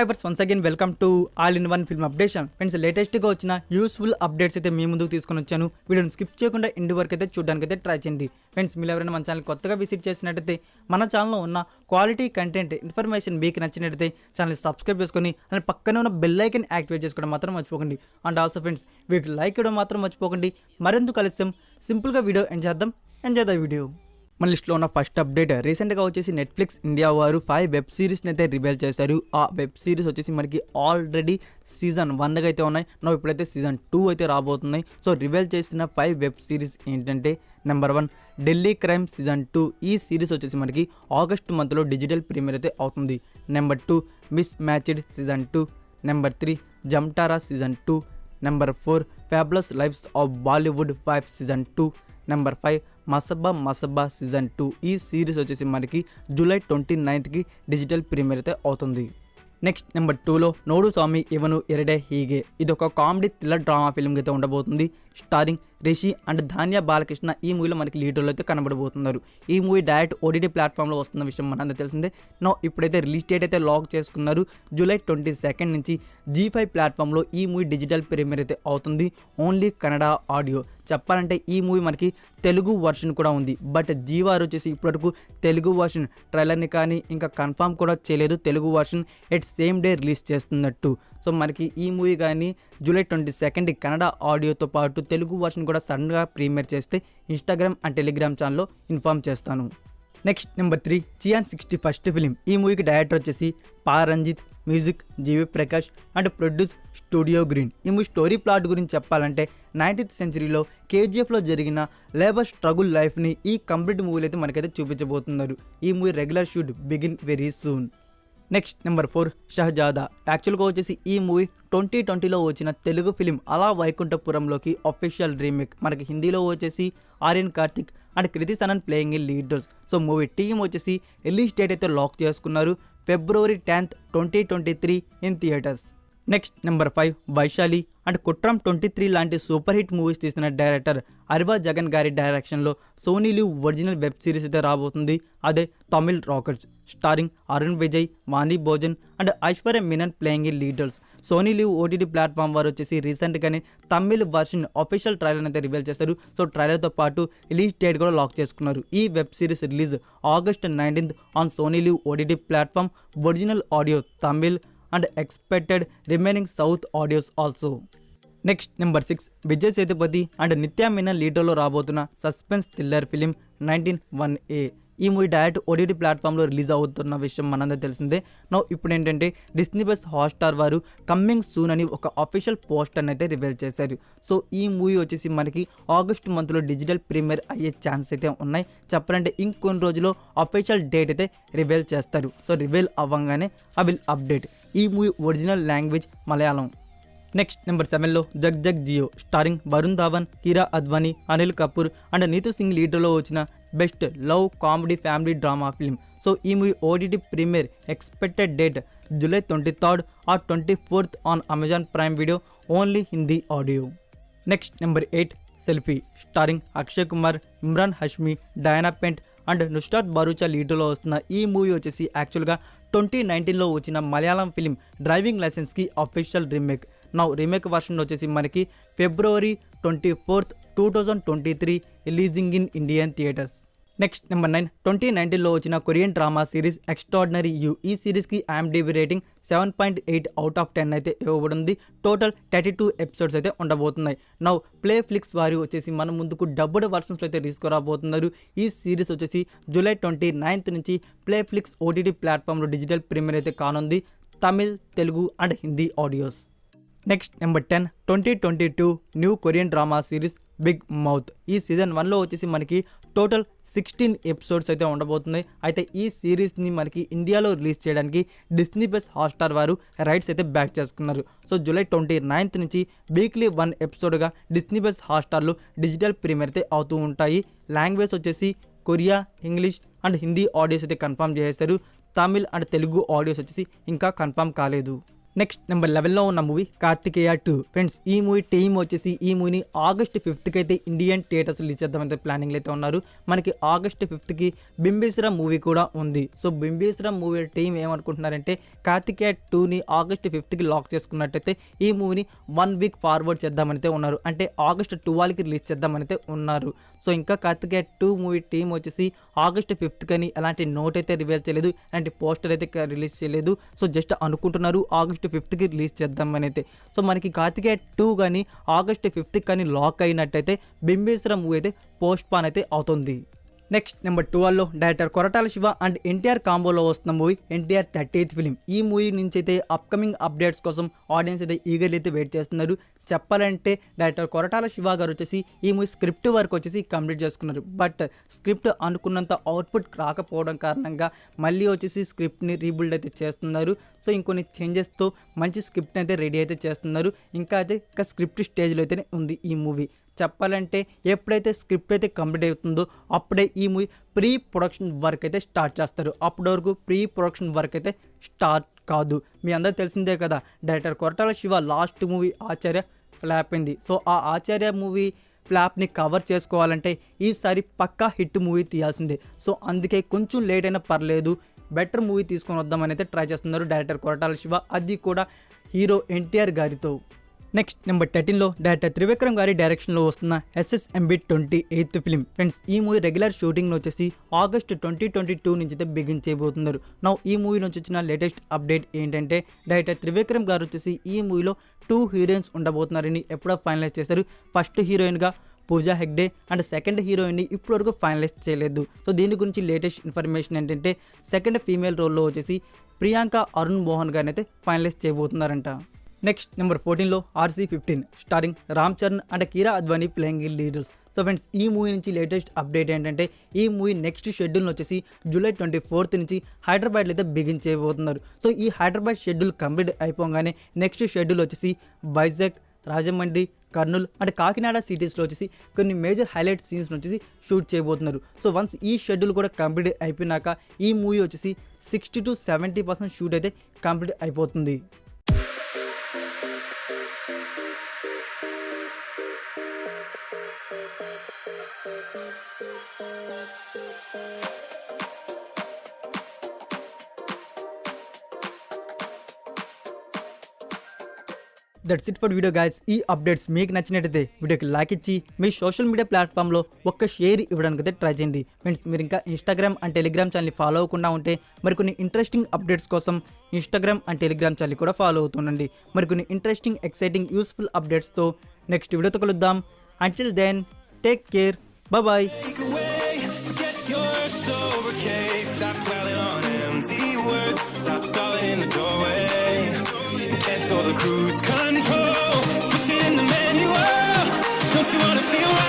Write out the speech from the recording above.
Hi friends, once again welcome to all in one film updation. Friends, లేటెస్ట్గా వచ్చిన useful updates అయితే మీ ముందుకు తీసుకొని వచ్చాను. వీడియోని స్కిప్ చేయకుండా ఎండ్ వరకు అయితే చూడడానికి అయితే ట్రై చేయండి. ఫ్రెండ్స్, మీరు ఎవరైనా మన ఛానల్ కొత్తగా విజిట్ చేసినట్టయితే మన ఛానల్లో ఉన్న క్వాలిటీ కంటెంట్ ఇన్ఫర్మేషన్ మీకు నచ్చినట్టయితే ఛానల్ సబ్స్క్రైబ్ చేసుకొని అలానే పక్కనే ఉన్న బెల్ ఐకాన్ యాక్టివేట్ చేసుకోవడం మాత్రం మర్చిపోకండి. అండ్ ఆల్సో ఫ్రెండ్స్, వీటికి లైక్ ఇవ్వడం మాత్రం మర్చిపోకండి. మరెందుకు కలిసాం, సింపుల్గా వీడియో ఎంజాయ్ ద వీడియో. మన లిస్ట్లో ఉన్న ఫస్ట్ అప్డేట్ రీసెంట్గా వచ్చేసి నెట్ఫ్లిక్స్ ఇండియా వారు 5 వెబ్ సిరీస్ని అయితే రివీల్ చేశారు. ఆ వెబ్ సిరీస్ వచ్చేసి మనకి ఆల్రెడీ సీజన్ 1 అయితే ఉన్నాయి. ఇప్పుడైతే సీజన్ 2 అయితే రాబోతున్నాయి. సో రివీల్ చేసిన 5 వెబ్ సిరీస్ ఏంటంటే, నెంబర్ 1 ఢిల్లీ క్రైమ్ సీజన్ 2. ఈ సిరీస్ వచ్చేసి మనకి ఆగస్ట్ మంత్లో డిజిటల్ ప్రీమియర్ అయితే అవుతుంది. Number 2 mismatched season 2. Number 3 Jamtara season 2. Number 4 fabulous lives of Bollywood 5 season 2. Number 5 Masaba season 2. ఈ సిరీస్ వచ్చేసి మనకి జూలై 29కి డిజిటల్ ప్రీమియర్ అయితే అవుతుంది. నెక్స్ట్ నెంబర్ 2లో నోడు స్వామి ఇవను ఎరడే హీగే. ఇది ఒక కామెడీ థ్రిల్లర్ డ్రామా ఫిల్మ్ అయితే ఉండబోతుంది. స్టారింగ్ రిషి అండ్ ధాన్య బాలకృష్ణ ఈ మూవీలో మనకి లీడర్లు అయితే కనబడబోతున్నారు. ఈ మూవీ డైరెక్ట్ ఓటీటీ ప్లాట్ఫామ్లో వస్తున్న విషయం మనందరూ తెలిసిందే. ఇప్పుడైతే రిలీజ్ డేట్ అయితే లాక్ చేసుకున్నారు. జూలై 22 నుంచి G5 ప్లాట్ఫామ్లో ఈ మూవీ డిజిటల్ ప్రీమియర్ అయితే అవుతుంది. Only Kannada audio. చెప్పాలంటే ఈ మూవీ మనకి తెలుగు వర్షన్ కూడా ఉంది. బట్ జీవారు వచ్చేసి ఇప్పటివరకు తెలుగు వర్షన్ ట్రైలర్ని కానీ ఇంకా కన్ఫర్మ్ కూడా చేయలేదు. Telugu version same day release చేస్తున్నట్టు. సో మనకి ఈ మూవీ కానీ జూలై 22 కన్నడ ఆడియోతో పాటు తెలుగు వర్షన్ కూడా సడన్గా ప్రీమియర్ చేస్తే ఇన్స్టాగ్రామ్ అండ్ టెలిగ్రామ్ ఛానల్లో ఇన్ఫార్మ్ చేస్తాను. Next number 3 Chiyaan 61st film. ఈ మూవీకి డైరెక్టర్ వచ్చేసి Pa Ranjith, music GV Prakash and produce studio green. ఈ మూవీ స్టోరీ ప్లాట్ గురించి చెప్పాలంటే 19th సెంచరీలో KGFలో జరిగిన లేబర్ స్ట్రగుల్ లైఫ్ని ఈ కంప్లీట్ మూవీలో అయితే మనకైతే చూపించబోతున్నారు. ఈ movie regular shoot begin very soon. Next number 4 Shahzada. యాక్చువల్గా వచ్చేసి ఈ మూవీ 2020లో వచ్చిన తెలుగు ఫిలిం అలా వైకుంఠపురంలోకి అఫీషియల్ రీమేక్. మనకి హిందీలో వచ్చేసి Aryan Kartik and Kriti Sanon playing in lead roles. So movie team వచ్చేసి రిలీజ్ డేట్ అయితే లాక్ చేసుకున్నారు. February 10th, 2023 in theatres. Next number 5 Vaishali and Kuttram 23 లాంటి సూపర్ హిట్ మూవీస్ తీసిన డైరెక్టర్ అరివా జగన్ గారి డైరెక్షన్లో Sony LIV original web series అయితే రాబోతుంది. అదే Tamil Rockers. Starring Arun Vijay, Vani Bhojan and Aishwarya Menon playing in leaders. Sony LIV OTT platform వారు వచ్చేసి రీసెంట్గానే తమిళ్ వర్షన్ అఫీషియల్ ట్రైలర్ అయితే రివీల్ చేశారు. సో ట్రైలర్తో పాటు రిలీజ్ డేట్ కూడా లాక్ చేసుకున్నారు. ఈ web series release August 19th on Sony LIV OTT platform. Original audio Tamil and expected remaining south audios also. Next number 6 Vijay Sethupathi and Nithya Menon లీడర్లో రాబోతున్న సస్పెన్స్ థ్రిల్లర్ ఫిలిం 1901A. ఈ మూవీ డైరెక్ట్ ఓటీటీ ప్లాట్ఫామ్లో release అవుతున్న విషయం మనందరూ తెలిసిందే. ఇప్పుడు ఏంటంటే డిస్నీ ప్లస్ హాట్స్టార్ వారు కమ్మింగ్ సూన్ అని ఒక అఫీషియల్ పోస్టర్ని అయితే రివీల్ చేశారు. సో ఈ మూవీ వచ్చేసి మనకి ఆగస్ట్ మంత్లో డిజిటల్ ప్రీమియర్ అయ్యే ఛాన్స్ అయితే ఉన్నాయి. చెప్పాలంటే ఇంకొన్ని రోజుల్లో అఫీషియల్ డేట్ అయితే రివీల్ చేస్తారు. సో రివీల్ అవ్వగానే ఐ విల్ అప్డేట్. ఈ movie original language Malayalam. Next number 7లో జగ్ జియో. స్టారింగ్ వరుణ్ ధావన్, కిరా అద్వానీ, అనిల్ కపూర్ అండ్ నీతూ సింగ్ లీడర్లో వచ్చిన best love comedy family drama film. So ఈ movie OTT premiere expected date July 23rd or 24th on Amazon Prime Video. Only Hindi audio. Next number 8 selfie. Starring Akshay Kumar, Imran Hashmi, Diana Penty and Nushrat Bharucha లీడర్లో వస్తున్న ఈ movie వచ్చేసి యాక్చువల్గా 2019లో వచ్చిన మలయాళం ఫిలిం డ్రైవింగ్ లైసెన్స్కి official remake. Remake version వచ్చేసి మనకి February 24th, 2023 releasing in Indian theatres. Next number 9 2019లో వచ్చిన Korean drama series extraordinary you. ఈ సిరీస్కి IMDb రేటింగ్ 7.8 out of 10 అయితే ఇవ్వబడింది. టోటల్ 32 ఎపిసోడ్స్ అయితే ఉండబోతున్నాయి. ప్లే ఫ్లిక్స్ వారు వచ్చేసి మన ముందుకు డబ్బుడ్ వర్షన్స్లో అయితే తీసుకురాబోతున్నారు. ఈ సిరీస్ వచ్చేసి July 29th నుంచి ప్లే ఫ్లిక్స్ ఓటీటీ ప్లాట్ఫామ్లో డిజిటల్ ప్రీమియర్ అయితే కానుంది. Tamil, Telugu and Hindi audios. Next number 10 2022 new Korean drama series big mouth. ఈ సీజన్ 1లో వచ్చేసి మనకి టోటల్ 16 ఎపిసోడ్స్ అయితే ఉండబోతున్నాయి. అయితే ఈ సిరీస్ని మనకి ఇండియాలో రిలీజ్ చేయడానికి డిస్నీ ప్లస్ హాట్స్టార్ వారు రైట్స్ అయితే బ్యాక్ చేసుకున్నారు. సో July 29th నుంచి వీక్లీ 1 ఎపిసోడ్గా డిస్నీ ప్లస్ హాట్స్టార్లో డిజిటల్ ప్రీమియర్ అయితే అవుతూ ఉంటాయి. లాంగ్వేజ్ వచ్చేసి Korea, English and Hindi audios అయితే కన్ఫర్మ్ చేశారు. తమిళ్ అండ్ తెలుగు ఆడియోస్ వచ్చేసి ఇంకా కన్ఫర్మ్ కాలేదు. నెక్స్ట్ నెంబర్ 11లో ఉన్న మూవీ కార్తికేయ 2. ఫ్రెండ్స్ ఈ మూవీ టీమ్ వచ్చేసి ఈ మూవీని ఆగస్ట్ 5th అయితే ఇండియన్ థియేటర్స్ రిలీజ్ చేద్దామంటే ప్లానింగ్లో అయితే ఉన్నారు. మనకి ఆగస్ట్ 5th బింబేశ్వరం మూవీ కూడా ఉంది. సో బింబేశ్వరం మూవీ టీం ఏమనుకుంటున్నారంటే కార్తికేయ 2ని ఆగస్ట్ 5th లాక్ చేసుకున్నట్టయితే ఈ మూవీని 1 week ఫార్వర్డ్ చేద్దామనితే ఉన్నారు. అంటే ఆగస్ట్ 12కి రిలీజ్ చేద్దామనితే ఉన్నారు. సో ఇంకా కార్తికేయ 2 మూవీ టీం వచ్చేసి ఆగస్ట్ 5th కని ఎలాంటి నోట్ అయితే రివీల్ చేయలేదు, ఎలాంటి పోస్టర్ అయితే రిలీజ్ చేయలేదు. సో జస్ట్ అనుకుంటున్నారు ఆగస్ట్ 5th రిలీజ్ చేద్దామని అయితే. సో మనకి కార్తికేయ 2 కానీ ఆగస్ట్ 5th కానీ లాక్ అయినట్టయితే బింబేశ్వరం మూవీ అయితే పోస్ట్ పాన్ అయితే అవుతుంది. నెక్స్ట్ నెంబర్ 12లో డైరెక్టర్ కొరటాల శివ అండ్ ఎన్టీఆర్ కాంబోలో వస్తున్న మూవీ ఎన్టీఆర్ 30th ఫిలిం. ఈ మూవీ నుంచి అయితే అప్కమింగ్ అప్డేట్స్ కోసం ఆడియన్స్ అయితే ఈగర్లీ అయితే వెయిట్ చేస్తున్నారు. చెప్పాలంటే డైరెక్టర్ కొరటాల శివ గారు వచ్చేసి ఈ మూవీ స్క్రిప్ట్ వర్క్ వచ్చేసి కంప్లీట్ చేసుకున్నారు. బట్ స్క్రిప్ట్ అనుకున్నంత అవుట్పుట్ రాకపోవడం కారణంగా మళ్ళీ వచ్చేసి స్క్రిప్ట్ని రీబిల్డ్ అయితే చేస్తున్నారు. సో ఇంకొన్ని చేంజెస్తో మంచి స్క్రిప్ట్ అయితే రెడీ అయితే చేస్తున్నారు. ఇంకా స్క్రిప్ట్ స్టేజ్లో అయితేనే ఉంది ఈ మూవీ. చెప్పాలంటే ఎప్పుడైతే స్క్రిప్ట్ అయితే కంప్లీట్ అవుతుందో అప్పుడే ఈ మూవీ ప్రీ ప్రొడక్షన్ వర్క్ అయితే స్టార్ట్ చేస్తారు. అప్పటి వరకు ప్రీ ప్రొడక్షన్ వర్క్ అయితే స్టార్ట్ కాదు. మీ అందరూ తెలిసిందే కదా, director Koratala Siva last movie Acharya flop అయింది. సో ఆ ఆచార్య మూవీ ఫ్లాప్ని కవర్ చేసుకోవాలంటే ఈసారి పక్కా హిట్ మూవీ తీయాల్సిందే. సో అందుకే కొంచెం లేట్ అయినా పర్లేదు, బెటర్ మూవీ తీసుకొని వద్దామని అయితే ట్రై చేస్తున్నారు డైరెక్టర్ కొరటాల శివ, అది కూడా హీరో ఎన్టీఆర్ గారితో. నెక్స్ట్ నెంబర్ 13లో డైరెక్టర్ త్రివిక్రమ్ గారి డైరెక్షన్లో వస్తున్న SSMB 28th ఫిలిం. ఫ్రెండ్స్ ఈ మూవీ రెగ్యులర్ షూటింగ్ వచ్చేసి ఆగస్ట్ 2022 నుంచి అయితే బిగిన్ చేయబోతున్నారు. నా ఈ మూవీ నుంచి వచ్చిన లేటెస్ట్ అప్డేట్ ఏంటంటే డైరెక్టర్ త్రివిక్రమ్ గారు వచ్చేసి ఈ మూవీలో 2 హీరోయిన్స్ ఉండబోతున్నారని ఎప్పుడో ఫైనలైజ్ చేశారు. ఫస్ట్ హీరోయిన్గా పూజా హెగ్డే అండ్ సెకండ్ హీరోయిన్ని ఇప్పటివరకు ఫైనలైజ్ చేయలేదు. సో దీని గురించి లేటెస్ట్ ఇన్ఫర్మేషన్ ఏంటంటే సెకండ్ ఫీమేల్ రోల్లో వచ్చేసి ప్రియాంక అరుణ్ మోహన్ గారిని అయితే ఫైనలైజ్ చేయబోతున్నారంట. నెక్స్ట్ నెంబర్ 14లో RC-15 starring Ram Charan and Kiara Advani playing leaders. So friends ఈ మూవీ నుంచి లేటెస్ట్ అప్డేట్ ఏంటంటే ఈ మూవీ నెక్స్ట్ షెడ్యూల్ వచ్చేసి జూలై 24th నుంచి హైదరాబాద్లో అయితే బిగిన్ చేయబోతున్నారు. సో ఈ హైదరాబాద్ షెడ్యూల్ కంప్లీట్ అయిపోగానే నెక్స్ట్ షెడ్యూల్ వచ్చేసి వైజాగ్, రాజమండ్రి, కర్నూలు అండ్ కాకినాడ సిటీస్లో వచ్చేసి కొన్ని మేజర్ హైలైట్ సీన్స్ వచ్చేసి షూట్ చేయబోతున్నారు. సో వన్స్ ఈ షెడ్యూల్ కూడా కంప్లీట్ అయిపోయినాక ఈ మూవీ వచ్చేసి 60 to 70% షూట్ అయితే కంప్లీట్ అయిపోతుంది. That's it for video guys. ఈ అప్డేట్స్ మీకు నచ్చినట్టయితే వీడియోకి లైక్ ఇచ్చి మీ సోషల్ మీడియా ప్లాట్ఫామ్లో ఒక్క షేర్ ఇవ్వడానికి అయితే ట్రై చేయండి. ఫ్రెండ్స్ మీరు ఇంకా ఇన్స్టాగ్రామ్ అండ్ టెలిగ్రామ్ ఛానల్ని ఫాలో అవ్వకుండా ఉంటే మరికొన్ని ఇంట్రెస్టింగ్ అప్డేట్స్ కోసం ఇన్స్టాగ్రామ్ అండ్ టెలిగ్రామ్ ఛానల్ కూడా ఫాలో అవుతుండండి. మరికొన్ని ఇంట్రెస్టింగ్, ఎక్సైటింగ్, యూస్ఫుల్ అప్డేట్స్తో నెక్స్ట్ వీడియోతో కలుద్దాం. Until then take care, bye. Stop stalling in the doorway. Cancel the cruise control.